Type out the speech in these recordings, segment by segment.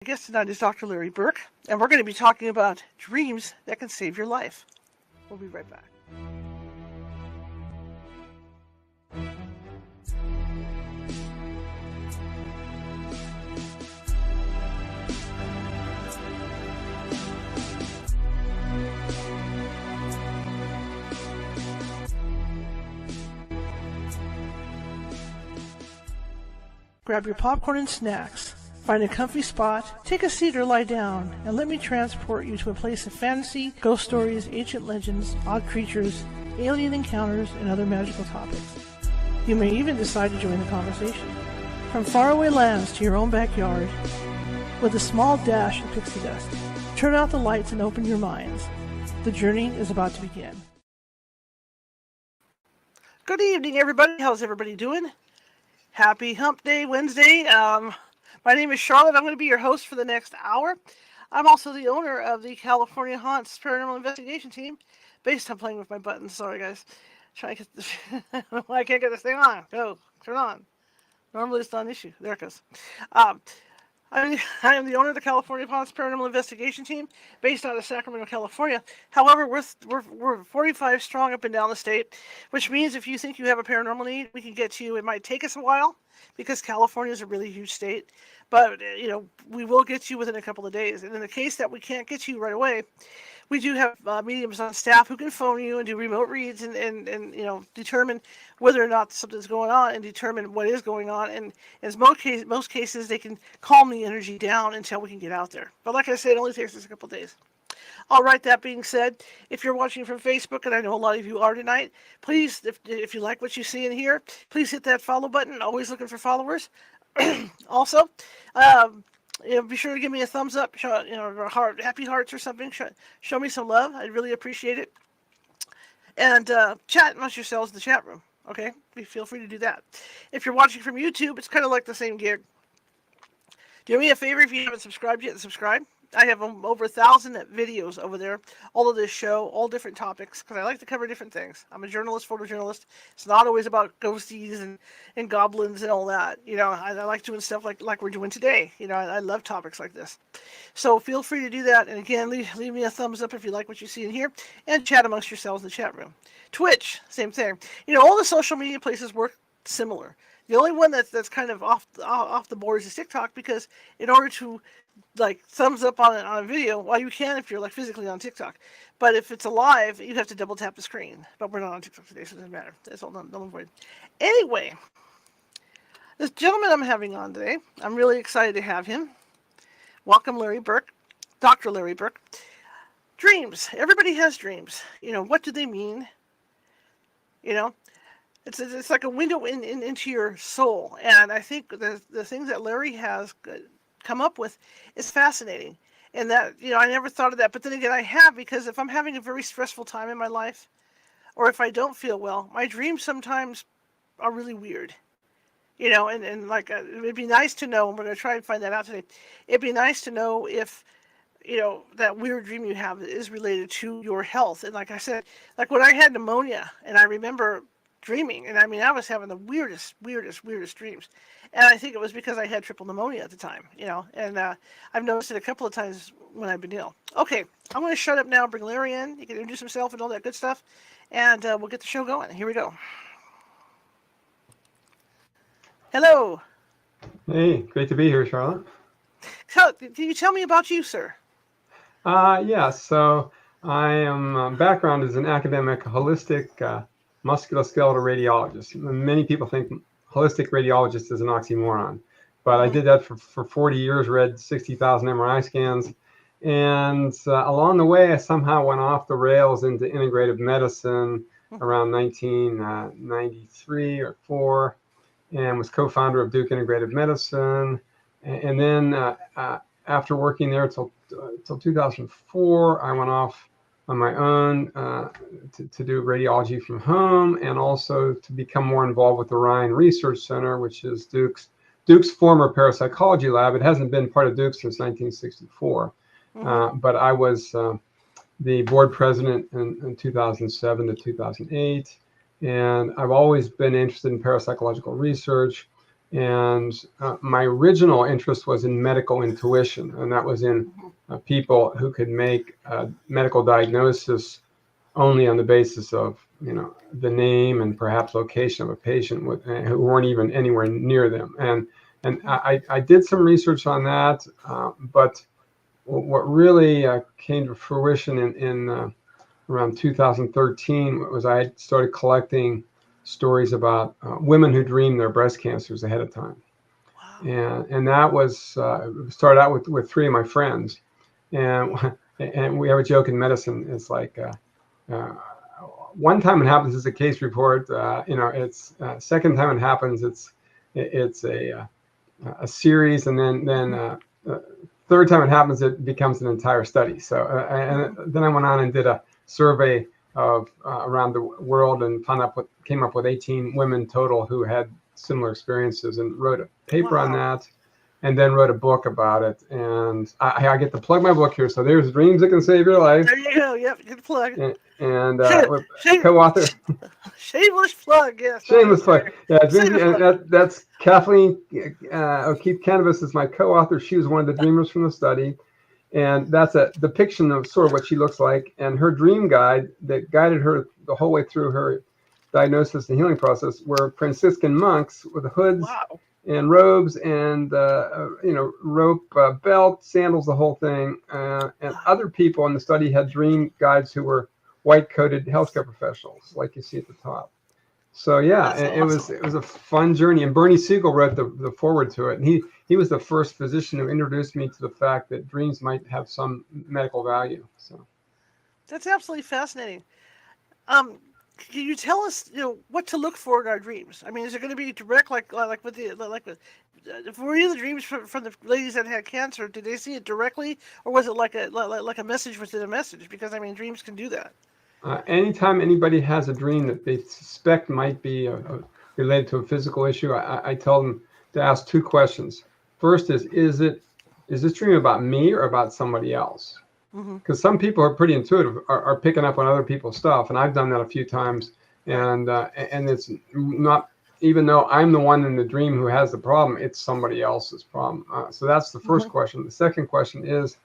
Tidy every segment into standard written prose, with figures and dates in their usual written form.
My guest tonight is Dr. Larry Burk, and we're going to be talking about dreams that can save your life. We'll be right back. Grab your popcorn and snacks. Find a comfy spot, take a seat or lie down, and let me transport you to a place of fantasy, ghost stories, ancient legends, odd creatures, alien encounters, and other magical topics. You may even decide to join the conversation. From faraway lands to your own backyard, with a small dash of pixie dust, turn out the lights and open your minds. The journey is about to begin. Good evening, everybody. How's everybody doing? Happy Hump Day Wednesday. My name is Charlotte. I'm going to be your host for the next hour. I'm also the owner of the California Haunts Paranormal Investigation Team, based on playing with my buttons. Sorry, guys. Trying to get this. I can't get this thing on. Go. Turn on. Normally it's not an issue. There it goes. I am the owner of the California Haunts Paranormal Investigation Team, based out of Sacramento, California. However, we're 45 strong up and down the state, which means if you think you have a paranormal need, we can get to you. It might take us a while, because California is a really huge state, but we will get you within a couple of days. And in the case that we can't get you right away, we do have mediums on staff who can phone you and do remote reads and determine whether or not something's going on and determine what is going on. And in most cases, they can calm the energy down until we can get out there. But like I said, it only takes us a couple of days. All right, that being said, if you're watching from Facebook, and I know a lot of you are tonight, please, if you like what you see in here, please hit that follow button. Always looking for followers. Also, be sure to give me a thumbs up, or a heart, happy hearts or something. Show me some love. I'd really appreciate it. And chat amongst yourselves in the chat room. Okay, feel free to do that. If you're watching from YouTube, it's kind of like the same gig. Do me a favor, if you haven't subscribed yet, subscribe. I have over 1,000 videos over there, all of this show, all different topics, because I like to cover different things. I'm a journalist, photojournalist. It's not always about ghosties and goblins and all that. I like doing stuff like we're doing today. I love topics like this. So feel free to do that. And again, leave me a thumbs up if you like what you see in here, and chat amongst yourselves in the chat room. Twitch, same thing. All the social media places work similar. The only one that's kind of off the board is TikTok, because in order to thumbs up on a video, well, you can if you're physically on TikTok, but if it's alive, you have to double tap the screen. But we're not on TikTok today, so it doesn't matter. That's all null and void. Anyway, this gentleman I'm having on today, I'm really excited to have him. Welcome, Larry Burk, Dr. Larry Burk. Dreams. Everybody has dreams. What do they mean? It's like a window into your soul, and I think the things that Larry has come up with is fascinating. And that, I never thought of that, but then again, I have, because if I'm having a very stressful time in my life, or if I don't feel well, my dreams sometimes are really weird. And it'd be nice to know, and we're going to try and find that out today. It'd be nice to know if that weird dream you have is related to your health. And like I said, when I had pneumonia, and I remember dreaming, and I was having the weirdest dreams, and I think it was because I had triple pneumonia at the time, and I've noticed it a couple of times when I've been ill. Okay, I'm going to shut up now, bring Larry in. He can introduce himself and all that good stuff, and we'll get the show going. Here we go. Hello. Hey, great to be here, Charlotte. So, can you tell me about you, sir? Yeah, so I am background as an academic holistic musculoskeletal radiologist. Many people think holistic radiologist is an oxymoron, but I did that for 40 years, read 60,000 MRI scans, and along the way I somehow went off the rails into integrative medicine around 1993 or 4, and was co-founder of Duke Integrative Medicine, and then after working there till 2004, I went off on my own to do radiology from home, and also to become more involved with the Ryan Research Center, which is Duke's former parapsychology lab. It hasn't been part of Duke since 1964, but I was the board president in 2007 to 2008, and I've always been interested in parapsychological research. And my original interest was in medical intuition, and that was in people who could make medical diagnosis only on the basis of, the name and perhaps location of a patient who weren't even anywhere near them. And I did some research on that, but what really came to fruition in around 2013 was I started collecting stories about women who dreamed their breast cancers ahead of time. Wow. And that was started out with three of my friends, and and we have a joke in medicine. It's like one time it happens, it's a case report. It's second time it happens, it's a series, and then third time it happens, it becomes an entire study. So and then I went on and did a survey of around the world and came up with 18 women total who had similar experiences, and wrote a paper on Wow. that, and then wrote a book about it. And I get to plug my book here. So there's Dreams That Can Save Your Life, There you go. Yep, good plug. and Shame, with shame, co-author. shameless plug. Yes, that is Shameless plug. great. Yeah, Shameless plug. that's Kathleen O'Keefe Canvas is my co-author. She was one of the dreamers from the study, and that's a depiction of sort of what she looks like. And her dream guide that guided her the whole way through her diagnosis and healing process were Franciscan monks with hoods Wow. and robes and rope belt, sandals, the whole thing. And Wow. other people in the study had dream guides who were white-coated healthcare professionals, like you see at the top. So yeah, That's it was awesome. a fun journey. And Bernie Siegel wrote the forward to it. And he was the first physician who introduced me to the fact that dreams might have some medical value. So That's absolutely fascinating. Um, can you tell us, what to look for in our dreams? I mean, is it going to be direct, like with the like with were you the dreams from the ladies that had cancer? Did they see it directly, or was it like a message within a message? Because I mean, dreams can do that. anytime anybody has a dream that they suspect might be related to a physical issue, I tell them to ask two questions. First is this dream about me or about somebody else? Hmm. Because some people are pretty intuitive, are picking up on other people's stuff, and I've done that a few times. Right. And it's not, even though I'm the one in the dream who has the problem, it's somebody else's problem. So that's the first Hmm. question. The second question is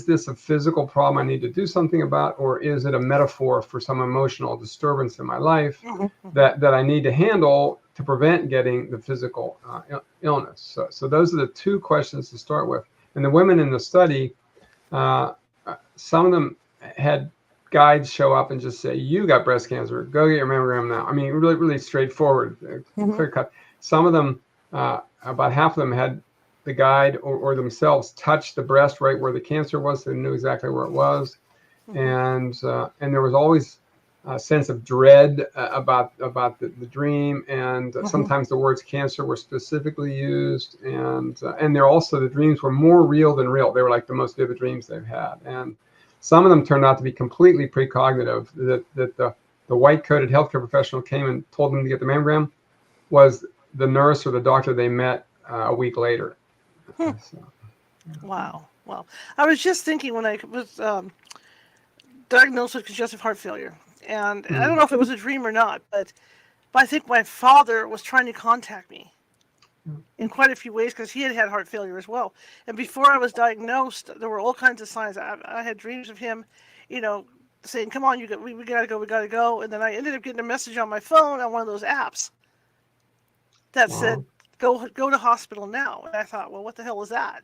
this a physical problem I need to do something about, or is it a metaphor for some emotional disturbance in my life Hmm. Hmm. that I need to handle to prevent getting the physical illness? So those are the two questions to start with. And the women in the study, uh, some of them had guides show up and just say, "You got breast cancer. Go get your mammogram now." I mean, really, really straightforward, Hmm. clear cut. Some of them, about half of them, had the guide or themselves touch the breast right where the cancer was, so they knew exactly where it was. Hmm. And there was always a sense of dread about the dream, and Hmm. sometimes the words cancer were specifically used, and they're also, the dreams were more real than real. They were like the most vivid dreams they've had, and some of them turned out to be completely precognitive. That the white coated healthcare professional came and told them to get the mammogram was the nurse or the doctor they met a week later. So, Wow. Wow. I was just thinking when I was diagnosed with congestive heart failure, and I don't mm, know if it was a dream or not, but I think my father was trying to contact me in quite a few ways because he had had heart failure as well. And before I was diagnosed, there were all kinds of signs. I had dreams of him, you know, saying, "Come on, we gotta go, we gotta go." And then I ended up getting a message on my phone on one of those apps that said, wow. "Go to hospital now." And I thought, well, what the hell is that?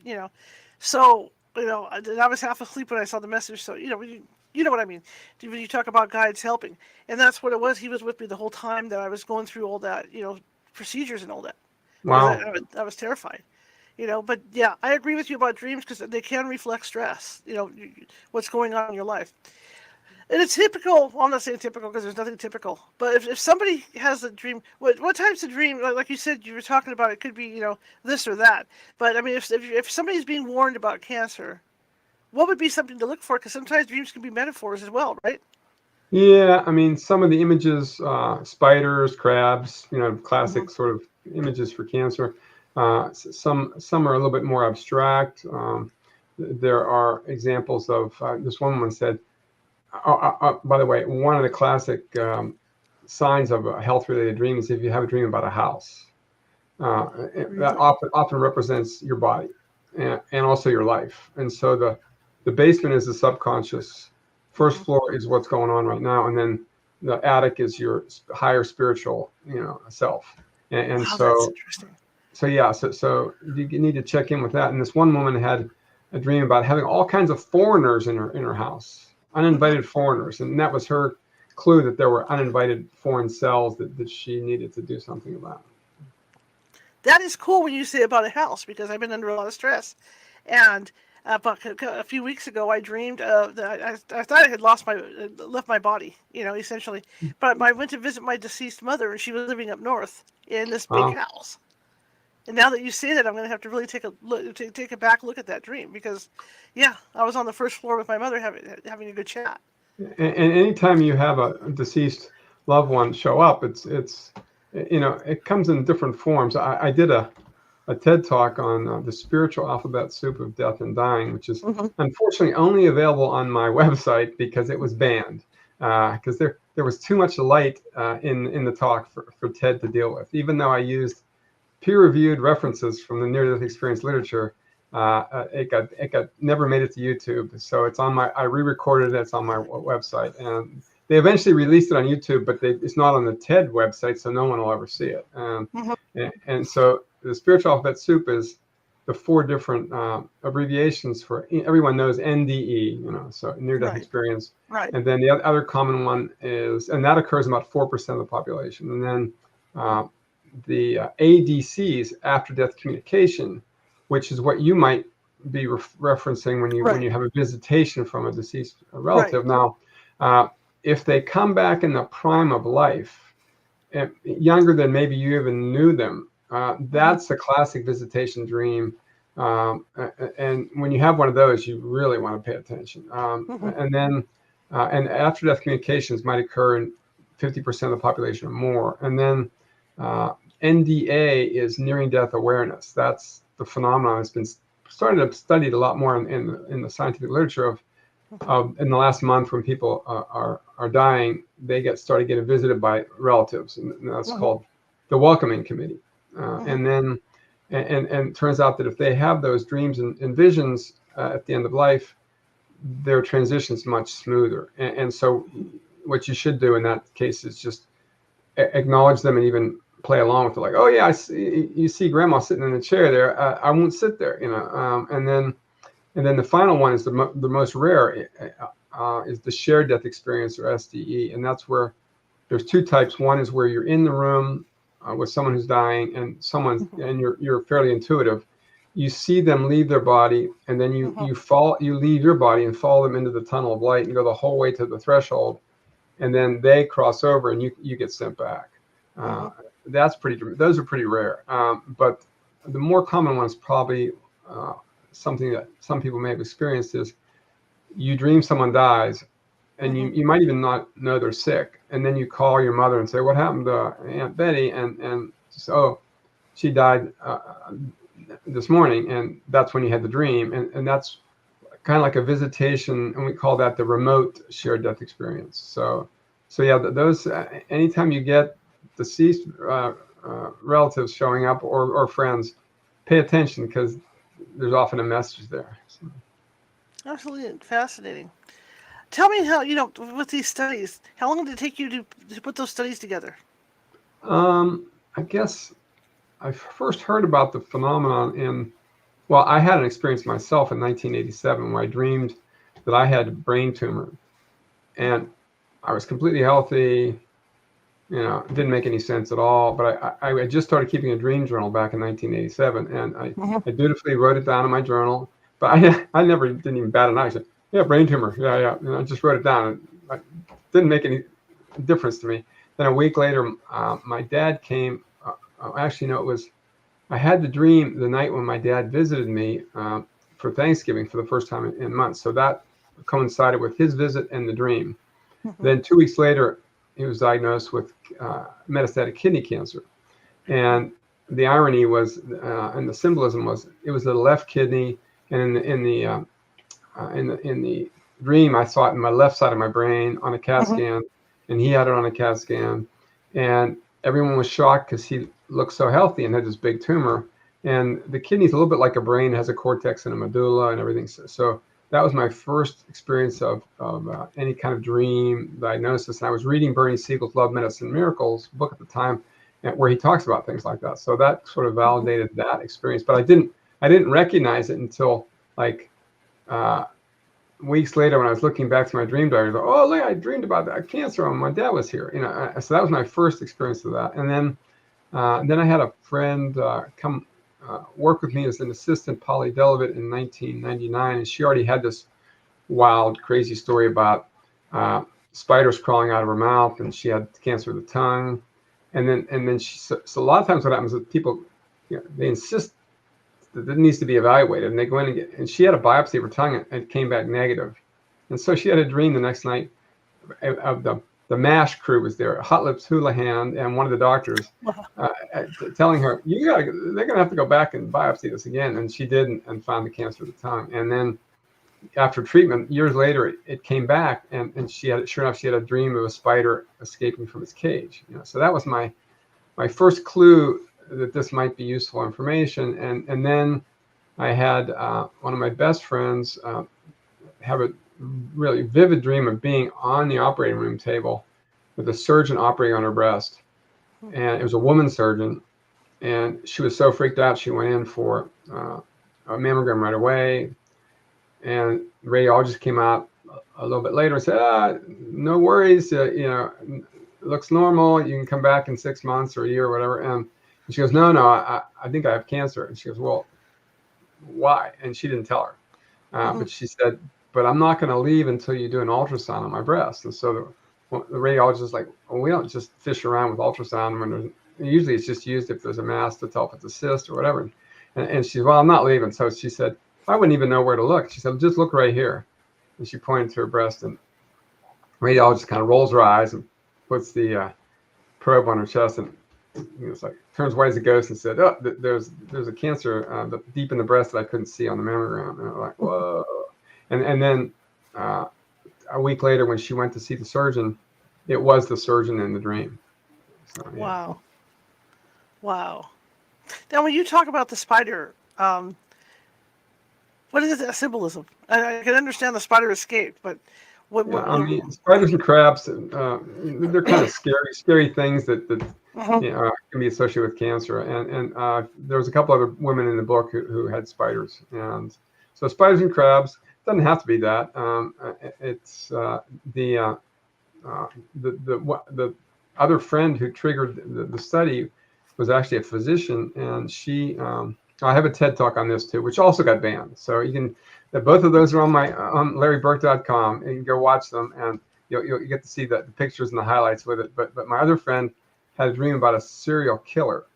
So I was half asleep when I saw the message. So you know what I mean when you talk about guides helping, and that's what it was. He was with me the whole time that I was going through all that, procedures and all that, because Wow. I was terrified. But yeah, I agree with you about dreams because they can reflect stress. What's going on in your life. And it's typical. Well, I'm not saying typical because there's nothing typical. But if somebody has a dream, what types of dream? Like you said, you were talking about it could be this or that. But I mean, if somebody's being warned about cancer, what would be something to look for? Because sometimes dreams can be metaphors as well, right? Yeah, I mean, some of the images, spiders, crabs, Mm-hmm. classic sort of images for cancer. Some are a little bit more abstract. There are examples of this one woman said, by the way, one of the classic signs of a health-related dream is if you have a dream about a house. That often represents your body and also your life. And so the basement is the subconscious. First floor is what's going on right now, and then the attic is your higher spiritual, self. And Wow, that's so interesting. so you need to check in with that. And this one woman had a dream about having all kinds of foreigners in her house, uninvited foreigners, and that was her clue that there were uninvited foreign cells that she needed to do something about. That is cool when you say about a house, because I've been under a lot of stress. And about a few weeks ago, I dreamed that I thought I had left my body, essentially. But I went to visit my deceased mother, and she was living up north in this big Uh, house. And now that you say that, I'm going to have to really take a back look at that dream, because, yeah, I was on the first floor with my mother having a good chat. and anytime you have a deceased loved one show up, it's it comes in different forms. I did a TED talk on the spiritual alphabet soup of death and dying, which is unfortunately only available on my website because it was banned, because there was too much light in the talk for TED to deal with. Even though I used peer-reviewed references from the near-death experience literature, it got never made it to YouTube. So it's on I re-recorded it. It's on my website, and they eventually released it on YouTube, but it's not on the TED website, so no one will ever see it. And so the spiritual alphabet soup is the 4 different abbreviations for, everyone knows NDE, so near-death experience. Right. And then the other common one is, and that occurs in about 4% of the population. And then the ADCs, after-death communication, which is what you might be referencing when you have a visitation from a deceased relative. Now, if they come back in the prime of life, younger than maybe you even knew them, that's a classic visitation dream. And when you have one of those, you really want to pay attention. And then, and after-death communications might occur in 50% of the population or more. And then NDA is nearing death awareness. That's the phenomenon that's been started to studied a lot more in the scientific literature of in the last month. When people are dying, they started getting visited by relatives, and that's called the welcoming committee. And then and it turns out that if they have those dreams and visions at the end of life, their transition's much smoother. And so what you should do in that case is just acknowledge them and even play along with it, like, oh yeah, you see grandma sitting in the chair there, I won't sit there, and then the final one is the most rare, is the shared death experience, or SDE. And that's where there's 2 types. One is where you're in the room with someone who's dying, and and you're fairly intuitive. You see them leave their body, and then you leave your body and follow them into the tunnel of light and go the whole way to the threshold, and then they cross over and you get sent back. Those are pretty rare. But the more common ones, probably something that some people may have experienced, is you dream someone dies, and you might even not know they're sick, and then you call your mother and say, what happened to Aunt Betty? And just, oh, she died this morning, and that's when you had the dream. And that's kind of like a visitation, and we call that the remote shared death experience. So yeah, those anytime you get deceased relatives showing up, or friends, pay attention, because there's often a message there. So. Absolutely fascinating. Tell me how, with these studies, how long did it take you to put those studies together? I guess I first heard about the phenomenon I had an experience myself in 1987 where I dreamed that I had a brain tumor, and I was completely healthy. It didn't make any sense at all. But I just started keeping a dream journal back in 1987, and I dutifully wrote it down in my journal. But I never didn't even bat an eye. I said, yeah, brain tumor. Yeah. And I just wrote it down. It didn't make any difference to me. Then a week later, my dad came. Actually, no, it was, I had the dream the night when my dad visited me for Thanksgiving for the first time in months. So that coincided with his visit and the dream. Then 2 weeks later, he was diagnosed with metastatic kidney cancer. And the irony was, and the symbolism was, it was the left kidney, and in the dream, I saw it in my left side of my brain on a CAT scan, and he had it on a CAT scan, and everyone was shocked because looked so healthy and had this big tumor. And the kidney's a little bit like a brain, has a cortex and a medulla and everything. So that was my first experience of any kind of dream diagnosis. And I was reading Bernie Siegel's Love, Medicine, Miracles book at the time, where he talks about things like that. So that sort of Mhm. validated that experience. But I didn't recognize it until like uh, weeks later when I was looking back to my dream diary. Like, oh, look, I dreamed about that cancer and my dad was here. So that was my first experience of that. And then I had a friend come work with me as an assistant, Polly Delavitt, in 1999, and she already had this wild, crazy story about spiders crawling out of her mouth, and she had cancer of the tongue. And then so a lot of times what happens is people, they insist that it needs to be evaluated, and they go in and she had a biopsy of her tongue and it came back negative. And so she had a dream the next night of the MASH crew was there, Hot Lips Houlihan, and one of the doctors uh, telling her, they're gonna have to go back and biopsy this again. And she did, and found the cancer of the tongue. And then after treatment, years later, it came back, and sure enough, she had a dream of a spider escaping from its cage. So that was my first clue that this might be useful information. And then I had one of my best friends have a really vivid dream of being on the operating room table with a surgeon operating on her breast. And it was a woman surgeon. And she was so freaked out, she went in for a mammogram right away. And the radiologist came out a little bit later and said, no worries, it looks normal. You can come back in 6 months or a year or whatever. And she goes, no, I think I have cancer. And she goes, well, why? And she didn't tell her. Mhm. But she said, but I'm not going to leave until you do an ultrasound on my breast. And so the radiologist is like, well, we don't just fish around with ultrasound when usually it's just used if there's a mass to tell if it's a cyst or whatever. And she said, well, I'm not leaving. So she said, I wouldn't even know where to look. She said, just look right here. And she pointed to her breast, and the radiologist kind of rolls her eyes and puts the probe on her chest, and it's like turns white as a ghost and said, oh, there's a cancer deep in the breast that I couldn't see on the mammogram. And I'm like, whoa. And then a week later, when she went to see the surgeon, it was the surgeon in the dream. So yeah. Wow. Wow. Now, when you talk about the spider, what is the symbolism? I can understand the spider escaped, but Yeah, what I mean, spiders and crabs, they're kind of scary things that Mhm. can be associated with cancer. And there was a couple other women in the book who had spiders. And so spiders and crabs, doesn't have to be that. It's the, uh, the other friend who triggered the study was actually a physician, and I have a TED talk on this too, which also got banned. So you can, both of those are on my on LarryBurk.com, and you can go watch them, and you'll get to see the pictures and the highlights with it. But my other friend had a dream about a serial killer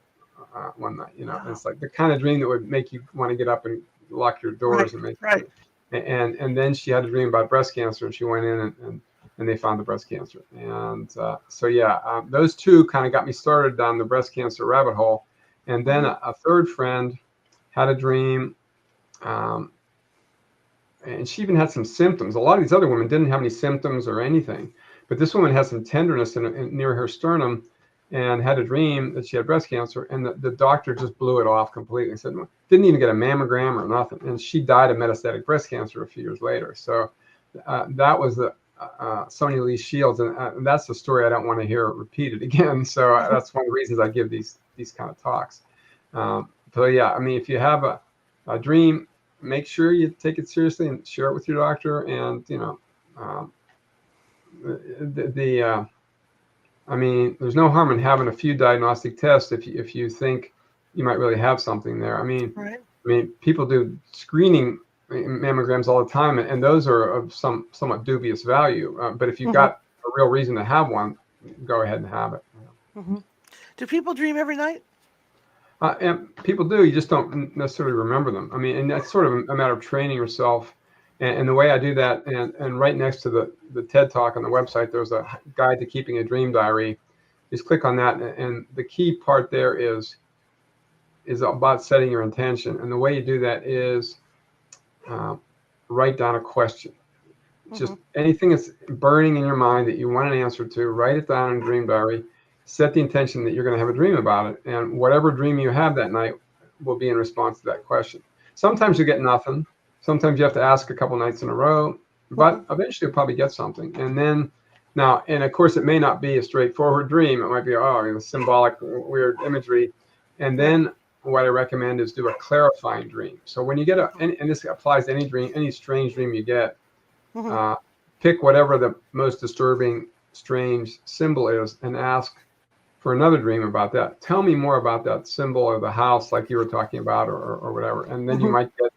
one night. And Wow. it's like the kind of dream that would make you want to get up and lock your Right. doors and make. Right. And then she had a dream about breast cancer, and she went in and they found the breast cancer. And so yeah, those two kind of got me started down the breast cancer rabbit hole. And then Mhm. a third friend had a dream, um, and she even had some symptoms. A lot of these other women didn't have any symptoms or anything, but this woman had some tenderness near her sternum, and had a dream that she had breast cancer. And the doctor just blew it off completely. Said didn't even get a mammogram or nothing, and she died of metastatic breast cancer a few years later. So that was the Sonia Lee Shields, and that's the story I don't want to hear repeated again. So Mhm. that's one of the reasons I give these kind of talks. So yeah, I mean, if you have a dream, make sure you take it seriously and share it with your doctor. And um, the I mean, there's no harm in having a few diagnostic tests if you think you might really have something there. Right. I mean, people do screening mammograms all the time, and those are of somewhat dubious value. But if you've Mhm. got a real reason to have one, go ahead and have it. Mhm. Do people dream every night? And people do, you just don't necessarily remember them. I mean, and that's sort of a matter of training yourself. And the way I do that, and right next to the TED Talk on the website, there's a guide to keeping a dream diary. Just click on that, and the key part there is about setting your intention. And the way you do that is uh, write down a question. Just Mhm. anything that's burning in your mind that you want an answer to, write it down in a dream diary, set the intention that you're going to have a dream about it, and whatever dream you have that night will be in response to that question. Sometimes you get nothing. Sometimes you have to ask a couple nights in a row, but eventually you'll probably get something. And then now, and of course, it may not be a straightforward dream. It might be, symbolic, weird imagery. And then what I recommend is do a clarifying dream. So when you get and this applies to any dream, any strange dream you get, pick whatever the most disturbing, strange symbol is and ask for another dream about that. Tell me more about that symbol or the house, like you were talking about, or whatever. And then you might get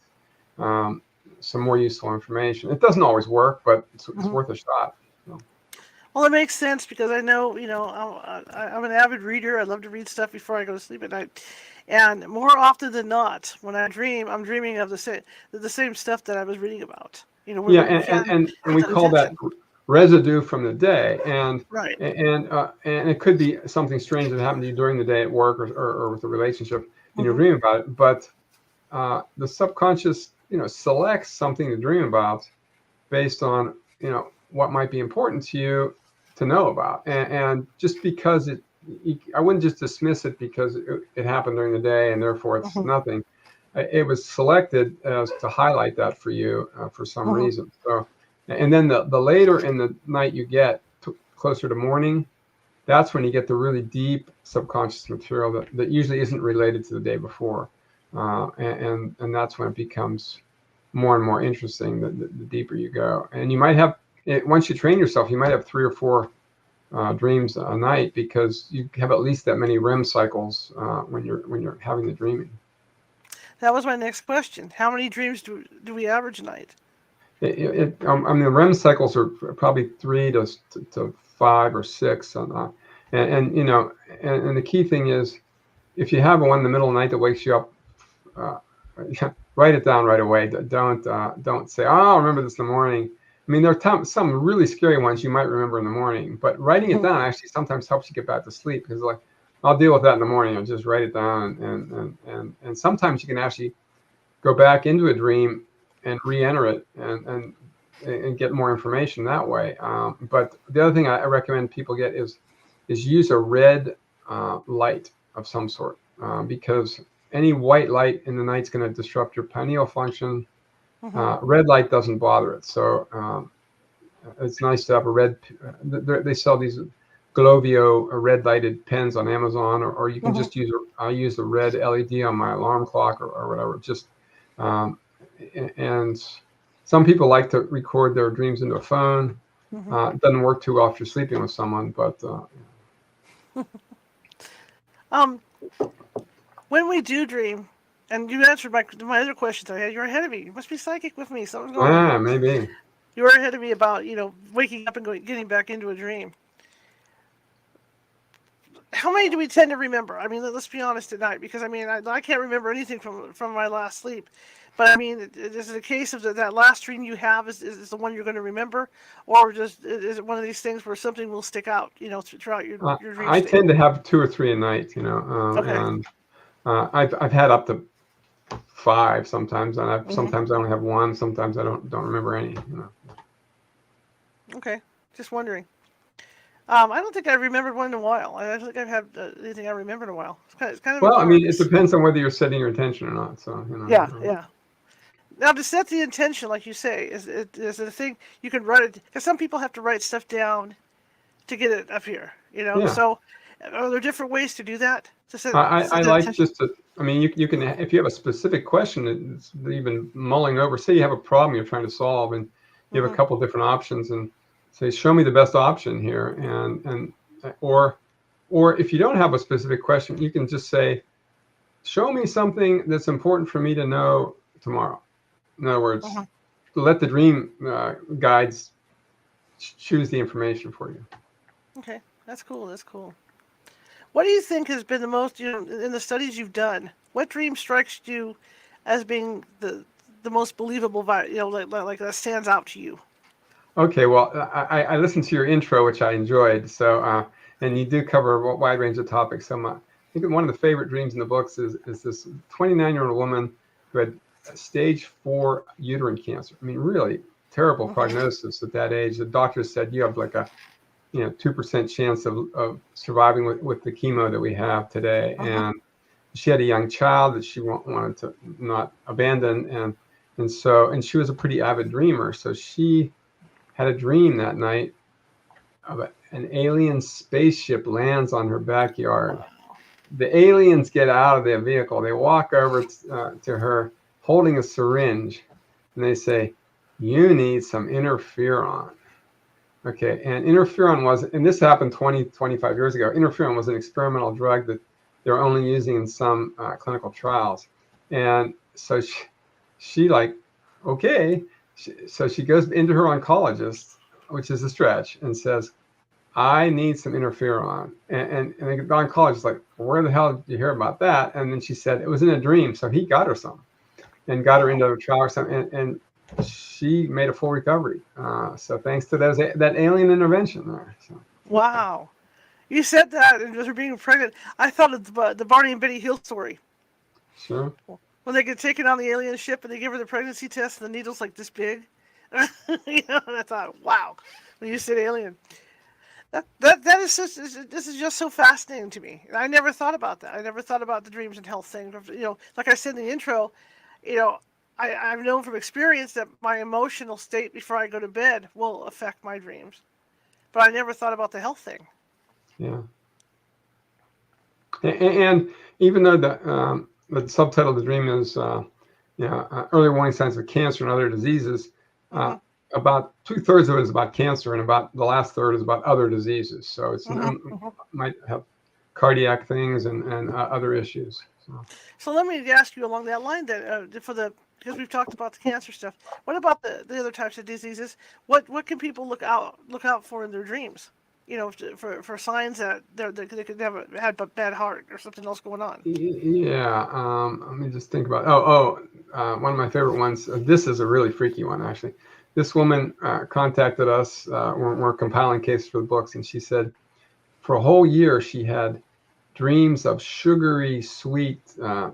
some more useful information. It doesn't always work, but it's worth a shot. So. Well, it makes sense because I know, I'm an avid reader. I love to read stuff before I go to sleep at night. And more often than not, when I dream, I'm dreaming of the same stuff that I was reading about. And we call that residue from the day, and it could be something strange that happened to you during the day at work or with a relationship, and you're dreaming about it. But the subconscious, selects something to dream about based on what might be important to you to know about, and just because I wouldn't just dismiss it because it happened during the day and therefore it's nothing. It was selected as to highlight that for you for some reason. So, and then the later in the night you get closer to morning, that's when you get the really deep subconscious material that usually isn't related to the day before, and that's when it becomes more and more interesting the deeper you go. And you might have once you train yourself, you might have 3 or 4 dreams a night because you have at least that many REM cycles when you're having the dreaming. That was my next question. How many dreams do we average a night? The REM cycles are probably 3 to 5 or 6, and the key thing is, if you have one in the middle of the night that wakes you up, write it down right away. Don't say, I'll remember this in the morning. I mean, there are some really scary ones you might remember in the morning, but writing it down actually sometimes helps you get back to sleep because I'll deal with that in the morning. I'll just write it down, and sometimes you can actually go back into a dream and re-enter it and get more information that way. But the other thing I recommend people get is use a red light of some sort because any white light in the night is going to disrupt your pineal function. Red light doesn't bother it, so it's nice to have a red. They sell these Glovio red lighted pens on Amazon, or you can just I use the red LED on my alarm clock or whatever. Just and some people like to record their dreams into a phone. It doesn't work too well if you're sleeping with someone, but when we do dream, and you answered my other questions I had, you're ahead of me. You must be psychic with me. Something's going on. Maybe. You're ahead of me about waking up and getting back into a dream. How many do we tend to remember? I mean, let's be honest tonight, because I can't remember anything from my last sleep. But I mean, is it a case of that last dream you have is the one you're going to remember, or is it one of these things where something will stick out, throughout your dream I state? tend to have 2 or 3 a night, Okay. And I've had up to 5 sometimes, and sometimes I only have 1. Sometimes I don't remember any. Okay, just wondering. I don't think I've remembered one in a while. I don't think I've had anything I remember in a while. It's kind of well, I mean, it depends on whether you're setting your intention or not. So Yeah. Now, to set the intention, like you say, is it a thing you can write it? Because some people have to write stuff down to get it up here. Yeah. So are there different ways to do that? I like just to. I mean, you can, if you have a specific question that's you've been mulling over. Say you have a problem you're trying to solve, and you have a couple different options, and say, show me the best option here, or if you don't have a specific question, you can just say, show me something that's important for me to know tomorrow. In other words, let the dream guides choose the information for you. Okay, that's cool. What do you think has been the most, in the studies you've done, what dream strikes you as being the most believable, like that stands out to you? Okay, well, I listened to your intro, which I enjoyed. So, and you do cover a wide range of topics. So, I think one of the favorite dreams in the books is this 29-year-old woman who had stage 4 uterine cancer. I mean, really terrible prognosis at that age. The doctor said you have like a 2% chance of surviving with the chemo that we have today. Uh-huh. And she had a young child that she wanted to not abandon. And she was a pretty avid dreamer. So she had a dream that night of an alien spaceship lands on her backyard. The aliens get out of their vehicle. They walk over to her holding a syringe, and they say, "You need some interferon." Okay, and interferon was, and this happened 25 years ago, interferon was an experimental drug that they're only using in some clinical trials. And so she like, okay. So she goes into her oncologist, which is a stretch, and says, "I need some interferon." And the oncologist is like, "Where the hell did you hear about that?" And then she said, "It was in a dream." So he got her some and got her into a trial or something. And she made a full recovery. So thanks to that alien intervention there. So. Wow. You said that and was her being pregnant. I thought of the Barney and Betty Hill story. Sure. When they get taken on the alien ship and they give her the pregnancy test and the needle's like this big. And I thought, wow, when you said alien. That is just, this is just so fascinating to me. And I never thought about that. I never thought about the dreams and health thing. Like I said in the intro, I've known from experience that my emotional state before I go to bed will affect my dreams. But I never thought about the health thing. Yeah. And even though the subtitle of the dream is, early warning signs of cancer and other diseases, about 2/3 of it is about cancer, and about the last third is about other diseases. So it's might have cardiac things and other issues. So let me ask you along that line then, because we've talked about the cancer stuff. What about the other types of diseases? What can people look out for in their dreams? For signs that they could have had a bad heart or something else going on. Yeah. Let me just think about. One of my favorite ones. This is a really freaky one, actually. This woman contacted us. We're compiling cases for the books, and she said for a whole year she had dreams of sugary, sweet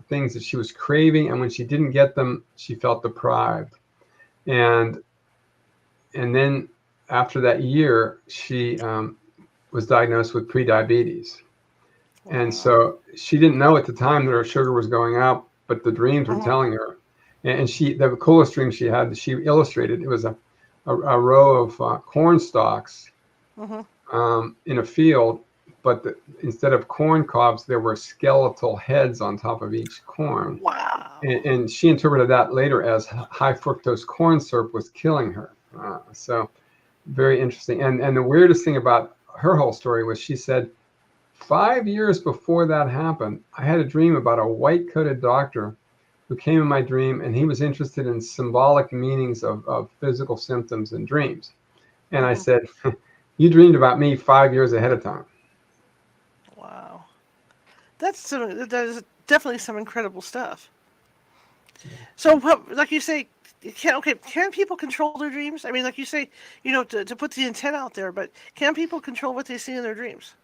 things that she was craving, and when she didn't get them, she felt deprived. And then after that year, she was diagnosed with prediabetes. Wow. And so she didn't know at the time that her sugar was going up, but the dreams were telling her. And the coolest dream she had, she illustrated, it was a row of corn stalks in a field, but instead of corn cobs, there were skeletal heads on top of each corn. Wow. And she interpreted that later as high fructose corn syrup was killing her. So very interesting. And the weirdest thing about her whole story was she said, 5 years before that happened, I had a dream about a white-coated doctor who came in my dream, and he was interested in symbolic meanings of physical symptoms and dreams. And I said, "You dreamed about me 5 years ahead of time." Wow. That is definitely some incredible stuff. So, like you say, can people control their dreams? I mean, like you say, to put the intent out there, but can people control what they see in their dreams?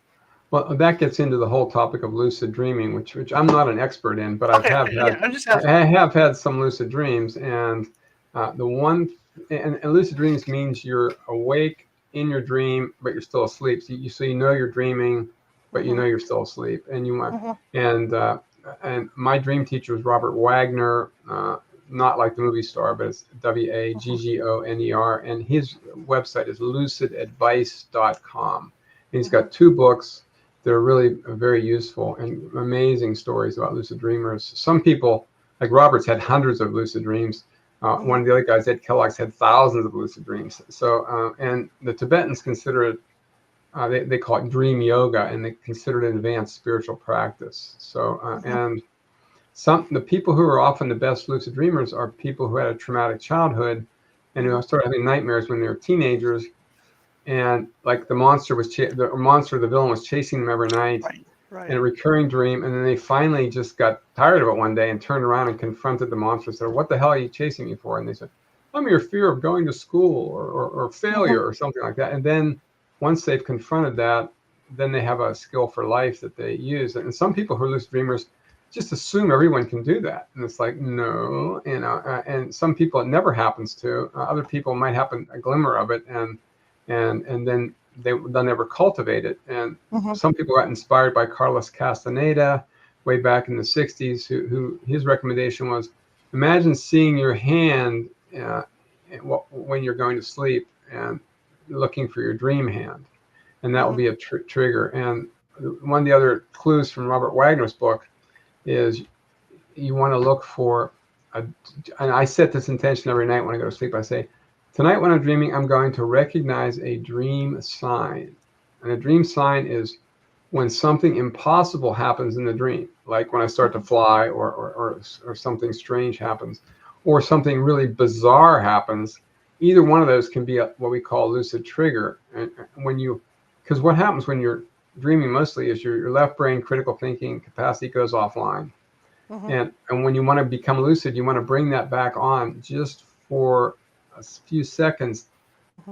Well, that gets into the whole topic of lucid dreaming, which I'm not an expert in, but I have had some lucid dreams, and and lucid dreams means you're awake in your dream, but you're still asleep. So you know you're dreaming, but you know you're still asleep, and my dream teacher was Robert Wagner, not like the movie star, but it's Waggoner, and his website is lucidadvice.com. And he's got 2 books that are really very useful and amazing stories about lucid dreamers. Some people, like Roberts, had hundreds of lucid dreams. One of the other guys, Ed Kellogg's, had thousands of lucid dreams. So, and the Tibetans consider it, they call it dream yoga, and they consider it an advanced spiritual practice. So, and the people who are often the best lucid dreamers are people who had a traumatic childhood and who started having nightmares when they were teenagers. And like the villain was chasing them every night in a recurring dream. And then they finally just got tired of it one day and turned around and confronted the monster and said, "What the hell are you chasing me for?" And they said, "I'm your fear of going to school or failure or something like that." And then once they've confronted that, then they have a skill for life that they use. And some people who are lucid dreamers just assume everyone can do that. And it's like, no, and some people it never happens to. Other people might happen a glimmer of it. And then they'll never cultivate it. And Mhm. some people got inspired by Carlos Castaneda way back in the 60s, who his recommendation was, imagine seeing your hand when you're going to sleep and looking for your dream hand. And that will Mhm. be a trigger. And one of the other clues from Robert Wagner's book is you want to look for and I set this intention every night when I go to sleep. I say, tonight when I'm dreaming, I'm going to recognize a dream sign. And a dream sign is when something impossible happens in the dream, like when I start to Mhm. fly, or something strange happens, or something really bizarre happens. Either one of those can be what we call lucid trigger. And when you, because what happens when you're dreaming mostly is your left brain critical thinking capacity goes offline. Mhm. And when you want to become lucid, you want to bring that back on just for a few seconds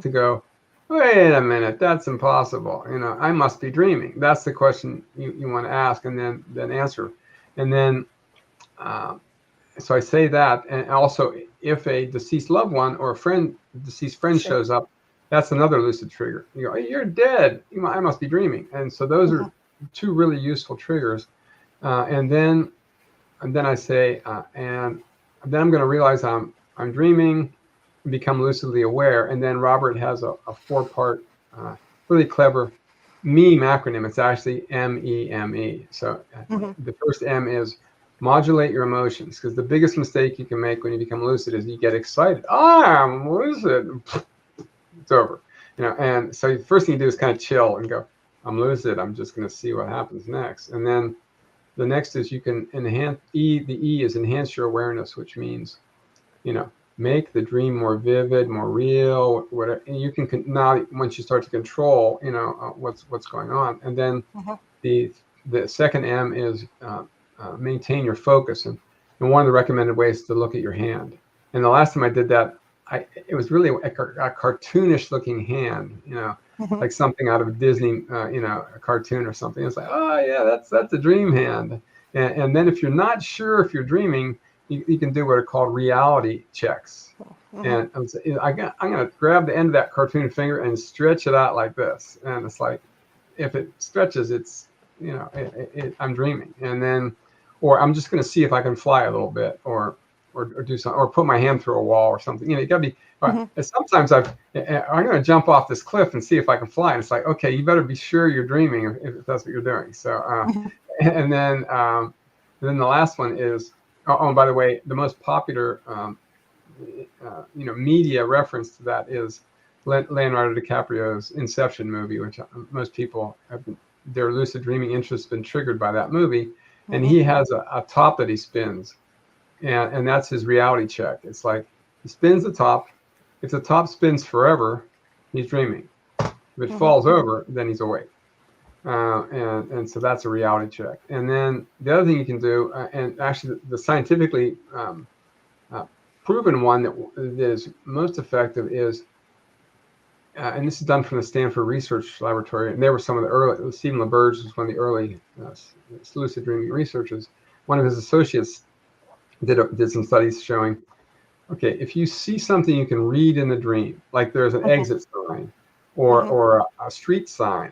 to go, wait a minute, that's impossible. I must be dreaming. That's the question you want to ask, and then answer. And then, uh, so I say that. And also, if a deceased loved one or deceased friend Sure. shows up, that's another lucid trigger. You go, hey, you're dead. I must be dreaming. And so those Mhm. are two really useful triggers. And then I say, and then I'm going to realize I'm dreaming, become lucidly aware. And then Robert has a 4-part, really clever meme acronym. It's actually MEME. So Mhm. the first M is modulate your emotions, because the biggest mistake you can make when you become lucid is you get excited. I'm lucid. It's over. And so the first thing you do is kind of chill and go, I'm lucid. I'm just going to see what happens next. And then the next is you can enhance the E is enhance your awareness, which means, make the dream more vivid, more real, whatever. And you can now, once you start to control, what's going on. And then Mhm. the the second M is maintain your focus. And one of the recommended ways is to look at your hand. And the last time I did that, it was really a cartoonish looking hand, Mhm. like something out of a Disney, a cartoon or something. It's like, oh yeah, that's a dream hand. And then if you're not sure if you're dreaming, you can do what are called reality checks. Mhm. And I'm going to grab the end of that cartoon finger and stretch it out like this. And it's like, if it stretches, it's, I'm dreaming. And then, or I'm just going to see if I can fly a little bit, or do something, or put my hand through a wall or something. You got to be. Mhm. And sometimes I'm going to jump off this cliff and see if I can fly. And it's like, okay, you better be sure you're dreaming if that's what you're doing. So, Mhm. and then the last one is, oh, and by the way, the most popular, media reference to that is Leonardo DiCaprio's Inception movie, which most people their lucid dreaming interest has been triggered by that movie. And Mhm. he has a top that he spins, and that's his reality check. It's like he spins the top. If the top spins forever, he's dreaming. If it Mhm. falls over, then he's awake. And so that's a reality check. And then the other thing you can do, and actually the scientifically uh, proven one that is most effective is, and this is done from the Stanford Research Laboratory, and they were some of the early. Stephen LaBerge was one of the early lucid dreaming researchers. One of his associates did some studies showing, okay, if you see something you can read in the dream, like there's an Mhm. exit sign, or Mhm. or a street sign,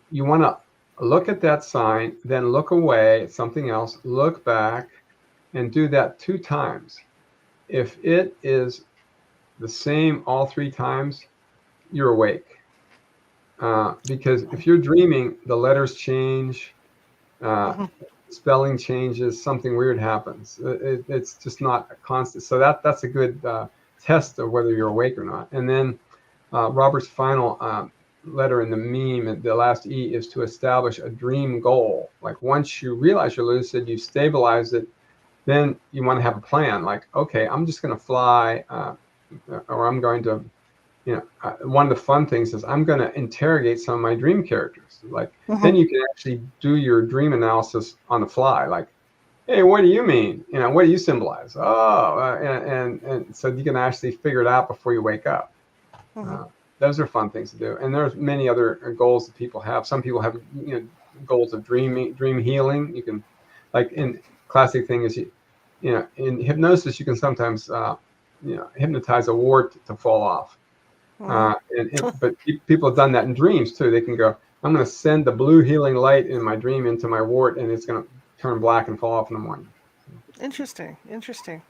you want to look at that sign, then look away at something else, look back, and do that 2 times. If it is the same all 3 times, you're awake. Because if you're dreaming, the letters change, uh, Mhm. spelling changes, something weird happens. It's just not a constant. So that's a good test of whether you're awake or not. And then Robert's final letter in the meme, the last E, is to establish a dream goal. Like once you realize you're lucid, you stabilize it, then you want to have a plan. Like, okay, I'm just going to fly, or I'm going to, one of the fun things is I'm going to interrogate some of my dream characters. Like, then Mhm. you can actually do your dream analysis on the fly. Like, hey, what do you mean? What do you symbolize? Oh, and so you can actually figure it out before you wake up. Mhm. Uh, those are fun things to do. And there's many other goals that people have. Some people have, goals of dream healing. You can, like in classic thing is in hypnosis, you can sometimes, hypnotize a wart to fall off. Mm-hmm. But people have done that in dreams too. They can go, I'm going to send the blue healing light in my dream into my wart, and it's going to turn black and fall off in the morning. Interesting. Interesting.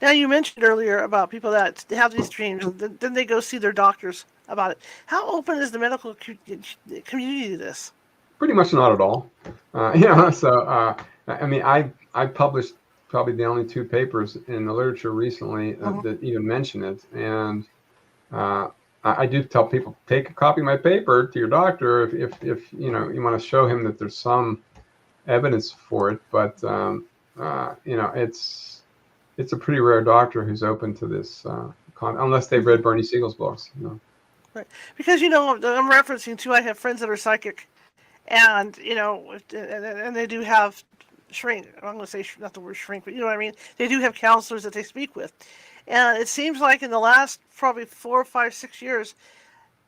Now you mentioned earlier about people that have these dreams, and then they go see their doctors about it. How open is the medical community to this? Pretty much not at all. I mean, I published probably the only two papers in the literature recently Mm-hmm. that even mention it, and uh, I do tell people, take a copy of my paper to your doctor if you want to show him that there's some evidence for it. But it's a pretty rare doctor who's open to this, unless they've read Bernie Siegel's books. Right. Because I'm referencing too. I have friends that are psychic, and and they do have shrink. I'm going to say not the word shrink, but you know what I mean. They do have counselors that they speak with, and it seems like in the last probably 4, 5, 6 years,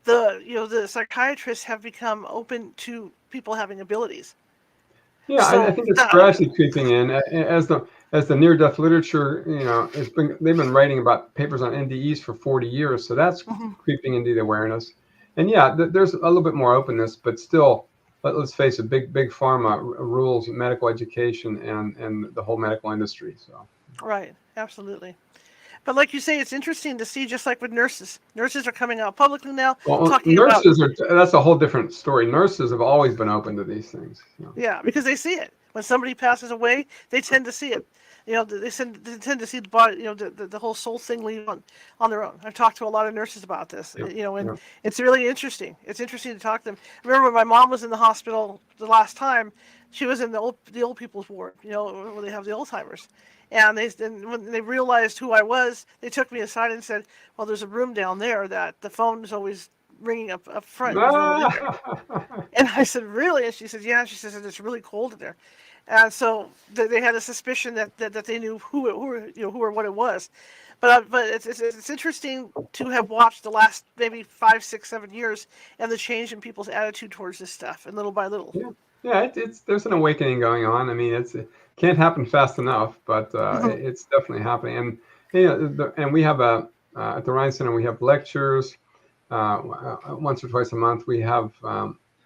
the psychiatrists have become open to people having abilities. Yeah, I So think it's gradually creeping in as the near-death literature. They've been writing about papers on NDEs for 40 years, so that's mhm, creeping into the awareness. And yeah, there's a little bit more openness, but still, let's face it, big pharma rules medical education and the whole medical industry. So right, absolutely. But like you say, it's interesting to see, just like with nurses. Nurses are coming out publicly now well, talking about, nurses that's a whole different story. Nurses have always been open to these things. yeah, because they see it. When somebody passes away, they tend to see it. They tend to see the body, the whole soul thing leave on their own. I've talked to a lot of nurses about this, Yeah, and yeah. it's really interesting. It's interesting to talk to them. I remember when my mom was in the hospital the last time, she was in the old people's ward, where they have the Alzheimer's. And when they realized who I was, they took me aside and said, "Well, there's a room down there that the phone is always ringing up front. There's no one in there." And I said, "Really?" And she said, "Yeah." She says, "It's really cold in there." And so they had a suspicion that they knew who or what it was. But it's interesting to have watched the last maybe 5, 6, 7 years and the change in people's attitude towards this stuff, and little by little. Yeah, yeah, it's there's an awakening going on. I mean, it can't happen fast enough, but Hmm. it's definitely happening. And and we have at the Rhine Center we have lectures once or twice a month. We have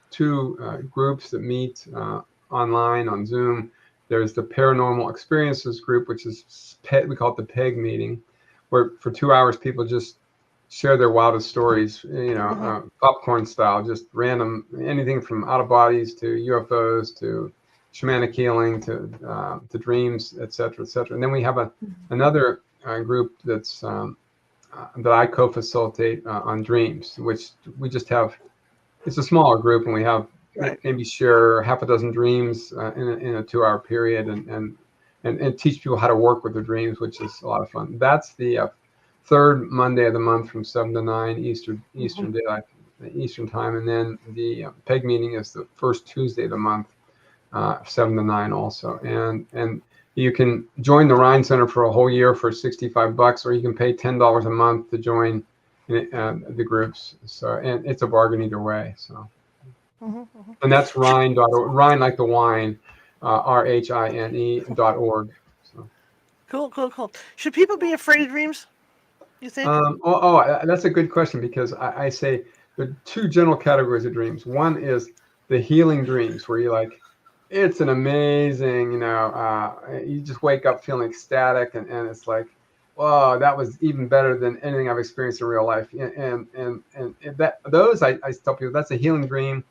two groups that meet online on Zoom. There's the Paranormal Experiences group, which is we call it the PEG meeting, where for 2 hours people just share their wildest stories, Hmm. popcorn style, just random, anything from out of bodies to UFOs to shamanic healing to dreams, et cetera, et cetera. And then we have another group that I co-facilitate on dreams, which we just have. It's a smaller group, and we have Right. maybe share half a dozen dreams in a 2 hour period, and teach people how to work with their dreams, which is a lot of fun. That's the third Monday of the month from 7 to 9 Hmm. Eastern time, and then the PEG meeting is the first Tuesday of the month, 7 to 9 also. And you can join the Rhine Center for a whole year for $65, or you can pay $10 a month to join the groups. So, and it's a bargain either way. So, Hmm. Hmm. and that's Should, Rhine.org, Rhine like the wine, RHINE.org. So. cool, cool, cool. Should people be afraid of dreams, you think? That's a good question, because I say there are two general categories of dreams. One is the healing dreams, where you're like, it's an amazing, you just wake up feeling ecstatic, and it's like, whoa, that was even better than anything I've experienced in real life. And that those I tell people, that's a healing dream,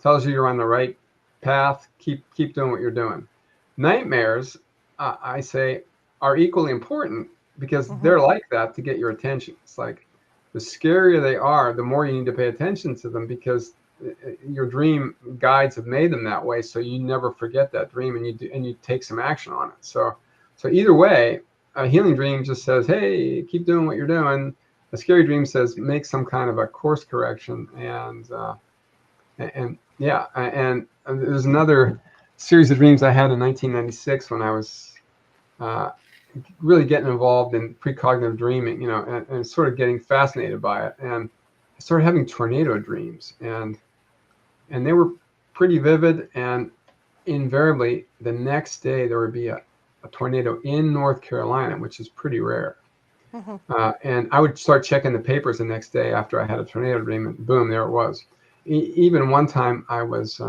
tells you you're on the right path. Keep doing what you're doing. Nightmares, I say, are equally important, because Hmm. they're like that to get your attention. It's like the scarier they are, the more you need to pay attention to them, because your dream guides have made them that way, so you never forget that dream, and you take some action on it. So either way, a healing dream just says, hey, keep doing what you're doing. A scary dream says, make some kind of a course correction. And yeah, and there's another series of dreams I had in 1996 when I was uh, really getting involved in precognitive dreaming, and sort of getting fascinated by it. And I started having tornado dreams, and they were pretty vivid. And invariably, the next day there would be a tornado in North Carolina, which is pretty rare. Mhm. And I would start checking the papers the next day after I had a tornado dream, and boom, there it was. Even one time I was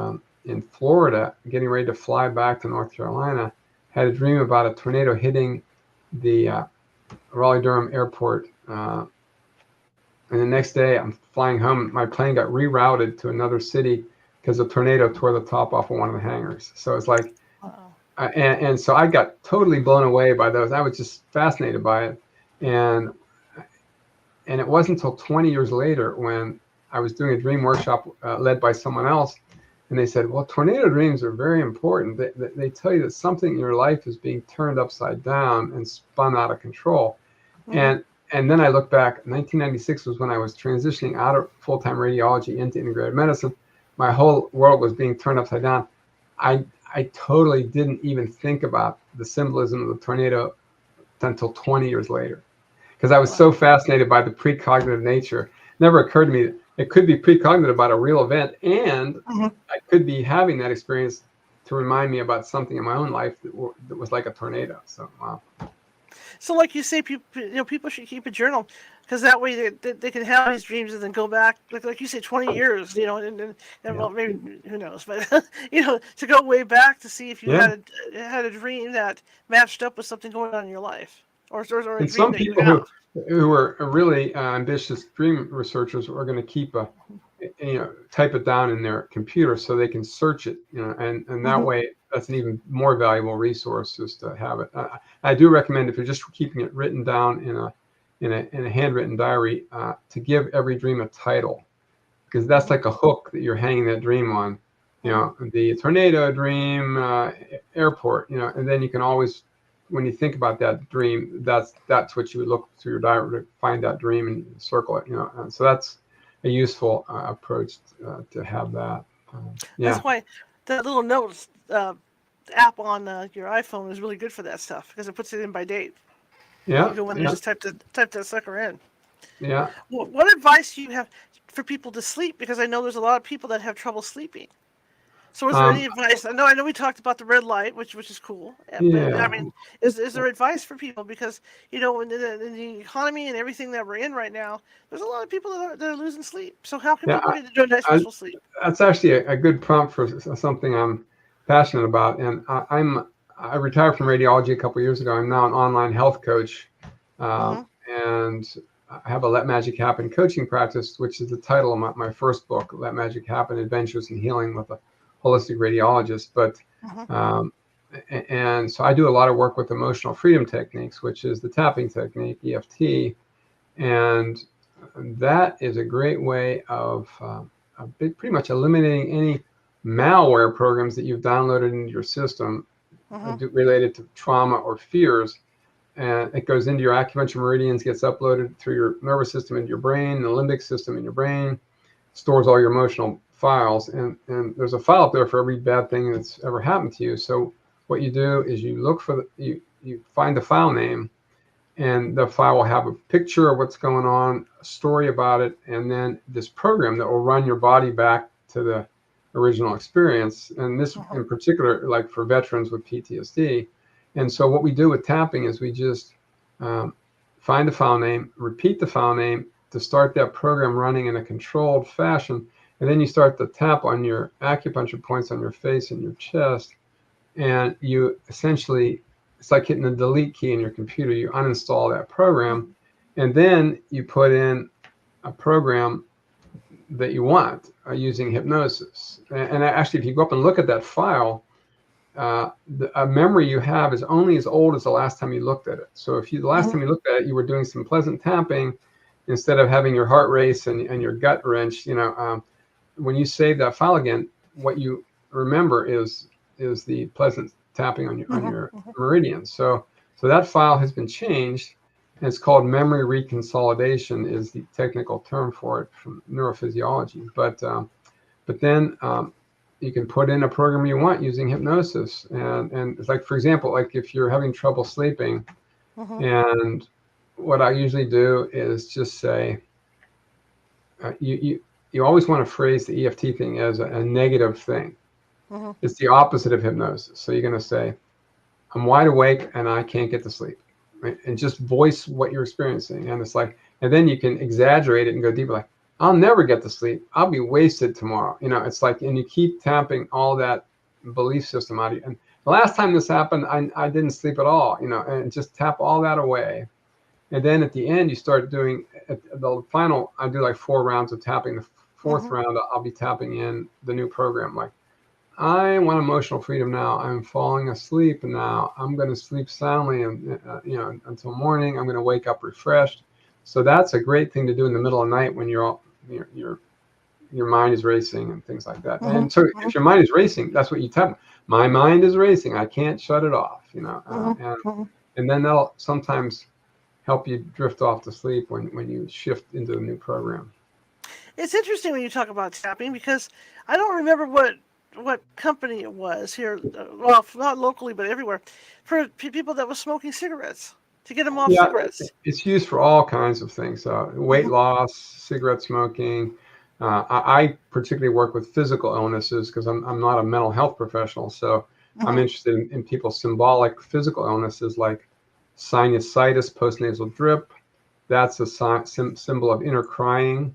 in Florida getting ready to fly back to North Carolina, had a dream about a tornado hitting the Raleigh-Durham airport. And the next day I'm flying home. My plane got rerouted to another city because a tornado tore the top off of one of the hangars. So it's like, Wow. and so I got totally blown away by those. I was just fascinated by it. And it wasn't until 20 years later when I was doing a dream workshop led by someone else, and they said, well, tornado dreams are very important. They tell you that something in your life is being turned upside down and spun out of control. Mhm. And then I look back, 1996 was when I was transitioning out of full-time radiology into integrated medicine. My whole world was being turned upside down. I totally didn't even think about the symbolism of the tornado until 20 years later, because I was so Wow. fascinated by the precognitive nature. It never occurred to me that it could be precognitive about a real event, and Mhm. I could be having that experience to remind me about something in my own life that was like a tornado. So, wow. So, like you say, people should keep a journal because that way they can have these dreams and then go back, like you say, 20 years, and Yeah. well, maybe who knows, but to go way back to see if you Yeah. had a dream that matched up with something going on in your life, or a And dream some that you people have. who are really ambitious dream researchers are going to keep type it down in their computer so they can search it, and that Hmm. way that's an even more valuable resource is to have it. I do recommend, if you're just keeping it written down in a handwritten diary, to give every dream a title, because that's Hmm. like a hook that you're hanging that dream on. Hmm. The tornado dream, airport, and then you can always, when you think about that dream, that's what you would look through your diary to find that dream and circle it. And so that's a useful approach to have that. Yeah, That's why that little notes app on your iPhone is really good for that stuff because it puts it in by date. You yeah, can go in there and yeah, just type that sucker in. yeah. What advice do you have for people to sleep? Because I know there's a lot of people that have trouble sleeping. So, is there Um, any advice? I know we talked about the red light, which is cool. But I yeah. mean, is there advice for people? Because in the economy and everything that we're in right now, there's a lot of people that are losing sleep. So, how can Yeah, people get into a nice, I, peaceful sleep? that's actually a good prompt for something I'm passionate about. And I retired from radiology a couple of years ago. I'm now an online health coach, Mm-hmm. and I have a Let Magic Happen coaching practice, which is the title of my first book, Let Magic Happen: Adventures in Healing with a Holistic Radiologist. But Mm-hmm. um, and so I do a lot of work with emotional freedom techniques, which is the tapping technique, EFT, and that is a great way of pretty much eliminating any malware programs that you've downloaded into your system Mm-hmm. related to trauma or fears. And it goes into your acupuncture meridians, gets uploaded through your nervous system into your brain, the limbic system in your brain, stores all your emotional files. And there's a file up there for every bad thing that's ever happened to you. So what you do is you look for you find the file name, and the file will have a picture of what's going on, a story about it, and then this program that will run your body back to the original experience. And this Mm-hmm. in particular, like for veterans with PTSD. And so what we do with tapping is we just um, find the file name, repeat the file name to start that program running in a controlled fashion. And then you start to tap on your acupuncture points on your face and your chest, and you essentially, it's like hitting the delete key in your computer. You uninstall that program, and then you put in a program that you want using hypnosis. And actually, if you go up and look at that file, a memory you have is only as old as the last time you looked at it. So if the last Mm-hmm. time you looked at it, you were doing some pleasant tapping instead of having your heart race and your gut wrench, when you save that file again, what you remember is the pleasant tapping on your Mm-hmm. meridians. So that file has been changed, and it's called memory reconsolidation is the technical term for it from neurophysiology. But then you can put in a program you want using hypnosis, and it's like, for example, like if you're having trouble sleeping, Mm-hmm. and what I usually do is just say, you always want to phrase the EFT thing as a negative thing. Mm-hmm. It's the opposite of hypnosis. So you're going to say, I'm wide awake and I can't get to sleep. right? And just voice what you're experiencing. And it's like, and then you can exaggerate it and go deeper. Like, I'll never get to sleep. I'll be wasted tomorrow. It's like, and you keep tapping all that belief system out of you. And the last time this happened, I didn't sleep at all, and just tap all that away. And then at the end, you start doing the final, I do like 4 rounds of tapping. The fourth round, I'll be tapping in the new program. Like, I want emotional freedom now. I'm falling asleep now. I'm going to sleep soundly, and until morning. I'm going to wake up refreshed. So that's a great thing to do in the middle of the night when your mind is racing and things like that. And so if your mind is racing, that's what you tap. My mind is racing. I can't shut it off. And then that'll sometimes help you drift off to sleep when you shift into the new program. It's interesting when you talk about tapping, because I don't remember what company it was here, well, not locally, but everywhere, for people that was smoking cigarettes, to get them off cigarettes. It's used for all kinds of things. Weight loss, cigarette smoking. I particularly work with physical illnesses because I'm not a mental health professional. So I'm interested in people's symbolic physical illnesses like sinusitis, postnasal drip. That's a symbol of inner crying.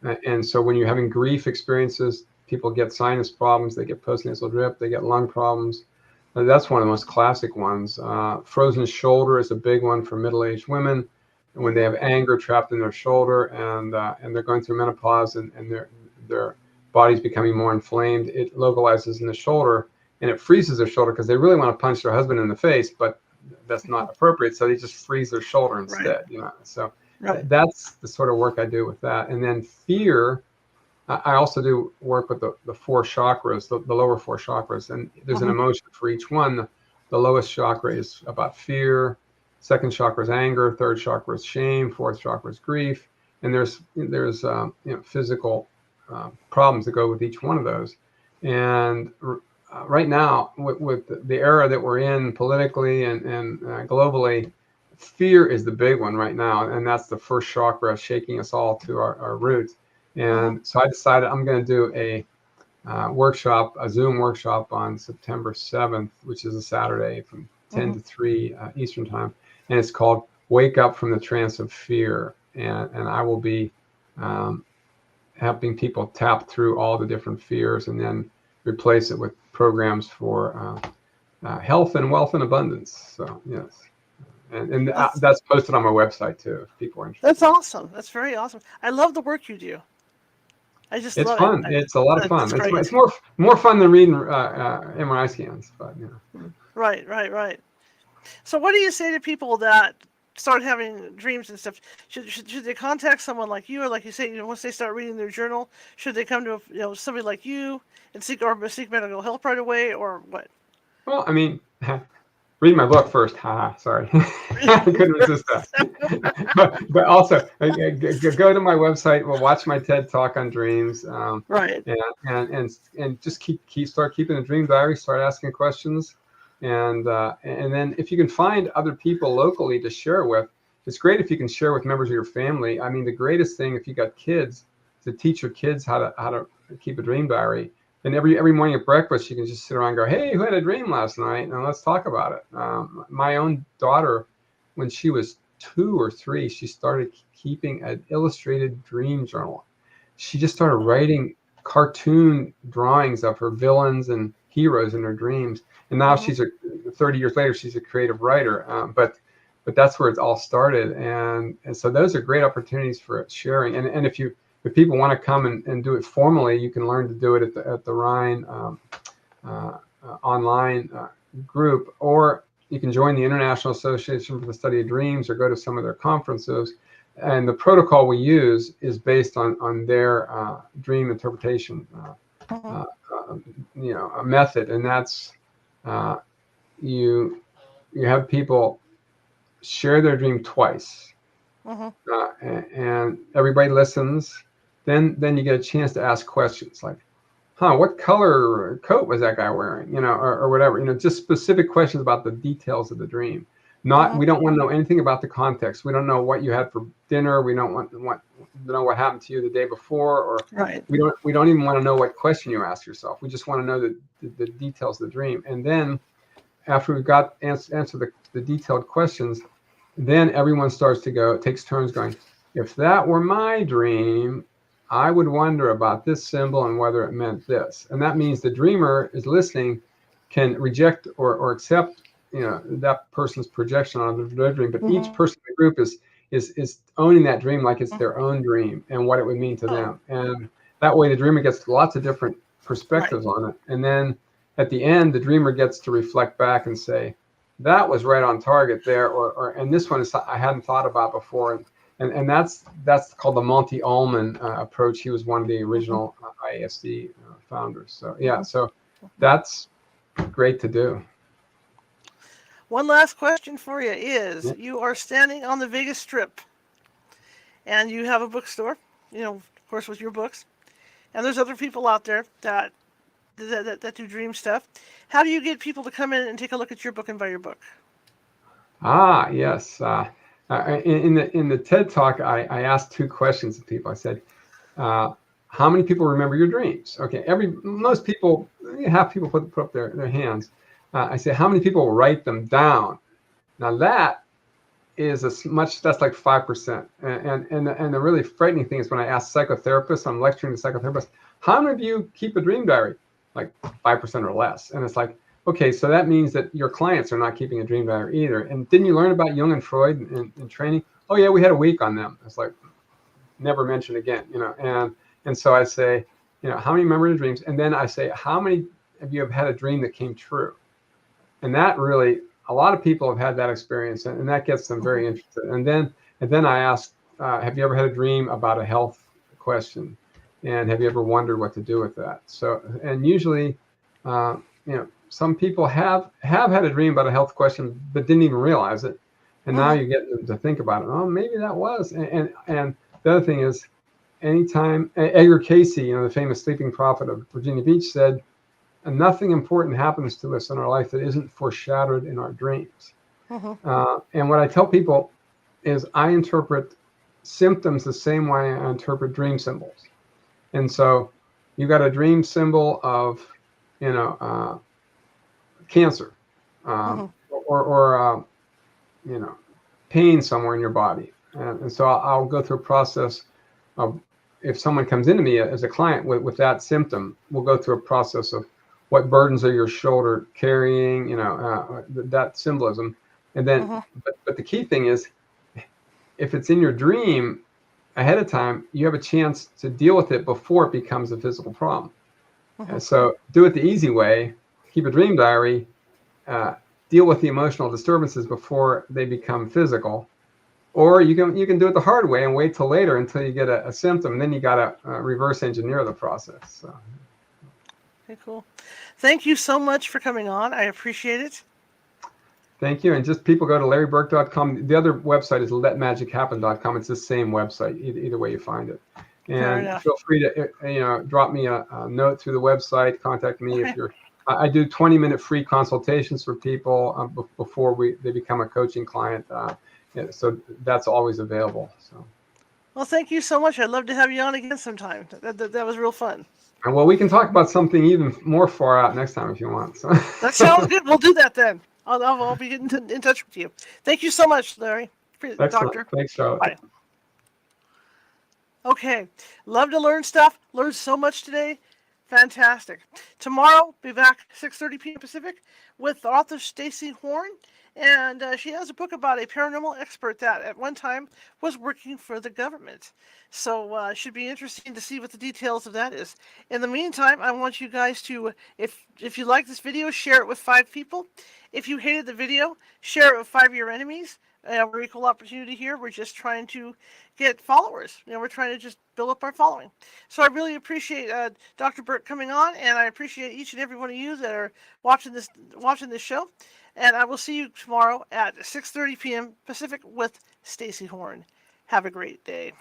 And so when you're having grief experiences, people get sinus problems, they get postnasal drip, they get lung problems. That's one of the most classic ones. Frozen shoulder is a big one for middle-aged women. And when they have anger trapped in their shoulder and they're going through menopause and their body's becoming more inflamed, it localizes in the shoulder and it freezes their shoulder because they really want to punch their husband in the face, but that's not appropriate. So they just freeze their shoulder instead. So that's the sort of work I do with that. And then fear, I also do work with the 4 chakras, the lower 4 chakras, and there's an emotion for each one. The lowest chakra is about fear. Second chakra is anger. Third chakra is shame. Fourth chakra is grief. And there's physical problems that go with each one of those. And right now, with the era that we're in politically and globally, fear is the big one right now, and that's the first chakra shaking us all to our roots. And so I decided I'm going to do a Zoom workshop on September 7th, which is a Saturday from 10 to 3 Eastern time. And it's called Wake Up from the Trance of Fear. And I will be helping people tap through all the different fears and then replace it with programs for health and wealth and abundance. So, yes. And that's posted on my website, too, if people are interested. That's awesome. That's very awesome. I love the work you do. It's fun. It's a lot of fun. It's more fun than reading MRI scans. But Right. So what do you say to people that start having dreams and stuff? Should they contact someone like you, or like you say, once they start reading their journal, should they come to somebody like you and seek medical help right away, or what? Well, I mean, read my book first. Sorry. I couldn't resist that. but also, go to my website. Well, watch my TED Talk on dreams. Right. And just start keeping a dream diary. Start asking questions, and then if you can find other people locally to share with, it's great if you can share with members of your family. I mean, the greatest thing if you got kids to teach your kids how to keep a dream diary. And every morning at breakfast, you can just sit around and go, hey, who had a dream last night? And let's talk about it. My own daughter, when she was 2 or 3, she started keeping an illustrated dream journal. She just started writing cartoon drawings of her villains and heroes in her dreams. And now 30 years later, she's a creative writer. But that's where it all started. And so those are great opportunities for sharing. And if people want to come and do it formally, you can learn to do it at the Rhine online group, or you can join the International Association for the Study of Dreams or go to some of their conferences. And the protocol we use is based on their dream interpretation, a method, and that's you have people share their dream twice, and everybody listens. Then you get a chance to ask questions like, what color coat was that guy wearing? Or whatever, just specific questions about the details of the dream. We don't want to know anything about the context. We don't know what you had for dinner. We don't want to know what happened to you the day before, or we don't even want to know what question you ask yourself. We just want to know the details of the dream. And then after we've got answer the detailed questions, then everyone starts to go, takes turns going, if that were my dream, I would wonder about this symbol and whether it meant this. And that means the dreamer is listening, can reject or accept, that person's projection on their dream. But each Mm-hmm. person in the group is owning that dream like it's their own dream and what it would mean to Oh, them. And that way the dreamer gets lots of different right. perspectives on it. And then at the end, the dreamer gets to reflect back and say, that was right on target there, and this one is I hadn't thought about before, and that's called the Monty Ullman approach. He was one of the Mm-hmm. original ISD founders. So yeah, Mm-hmm. so that's great to do. One last question for you is: Yeah. you are standing on the Vegas Strip, and you have a bookstore. Of course, with your books, and there's other people out there that do dream stuff. How do you get people to come in and take a look at your book and buy your book? Ah, yes. In the TED talk, I asked two questions of people. I said, how many people remember your dreams? Okay, most people, half people put up their hands. I say, how many people write them down? Now that is that's like 5%. And the really frightening thing is when I ask psychotherapists, I'm lecturing to psychotherapists, how many of you keep a dream diary? Like 5% or less. And it's like, okay, so that means that your clients are not keeping a dream diary either. And didn't you learn about Jung and Freud in training? Oh yeah, we had a week on them. It's like, never mentioned again, and so I say, how many remember the dreams? And then I say, how many of you have had a dream that came true? And that really, a lot of people have had that experience, and that gets them Mm-hmm. very interested. And then I ask, have you ever had a dream about a health question? And have you ever wondered what to do with that? So, and usually, some people have had a dream about a health question, but didn't even realize it. And now Mm-hmm. you get them to think about it. Oh, maybe that was. And the other thing is, anytime Edgar Casey, the famous sleeping prophet of Virginia Beach, said, and nothing important happens to us in our life that isn't foreshadowed in our dreams. Mm-hmm. And what I tell people is I interpret symptoms the same way I interpret dream symbols. And so you got a dream symbol of, cancer, Mm-hmm. or pain somewhere in your body. And so I'll go through a process of, if someone comes into me as a client with that symptom, we'll go through a process of what burdens are your shoulder carrying, that symbolism. And then, Mm-hmm. but the key thing is, if it's in your dream ahead of time, you have a chance to deal with it before it becomes a physical problem. Mm-hmm. And so do it the easy way, keep a dream diary, uh, deal with the emotional disturbances before they become physical. Or you can do it the hard way and wait till later until you get a symptom, and then you got to reverse engineer the process. So. Okay, cool. Thank you so much for coming on. I appreciate it. Thank you. And just people go to larryburk.com. The other website is letmagichappen.com. It's the same website, either way you find it. Fair And enough. feel free to drop me a note through the website. Contact me if Okay. you're. I do 20-minute free consultations for people before they become a coaching client. So that's always available. So. Well, thank you so much. I'd love to have you on again sometime. That was real fun. And well, we can talk about something even more far out next time if you want. So. That sounds good. We'll do that then. I'll be in touch with you. Thank you so much, Larry. Excellent. Doctor. Thanks, Charlotte. Bye. Okay. Love to learn stuff. Learned so much today. Fantastic. Tomorrow, be back 6:30 p.m. Pacific with author Stacy Horn. And she has a book about a paranormal expert that at one time was working for the government. So it should be interesting to see what the details of that is. In the meantime, I want you guys to, if you like this video, share it with 5 people. If you hated the video, share it with 5 of your enemies. We're equal opportunity here. We're just trying to get followers. We're trying to just build up our following. So I really appreciate Dr. Burk coming on, and I appreciate each and every one of you that are watching this show. And I will see you tomorrow at 6:30 p.m. Pacific with Stacy Horn. Have a great day.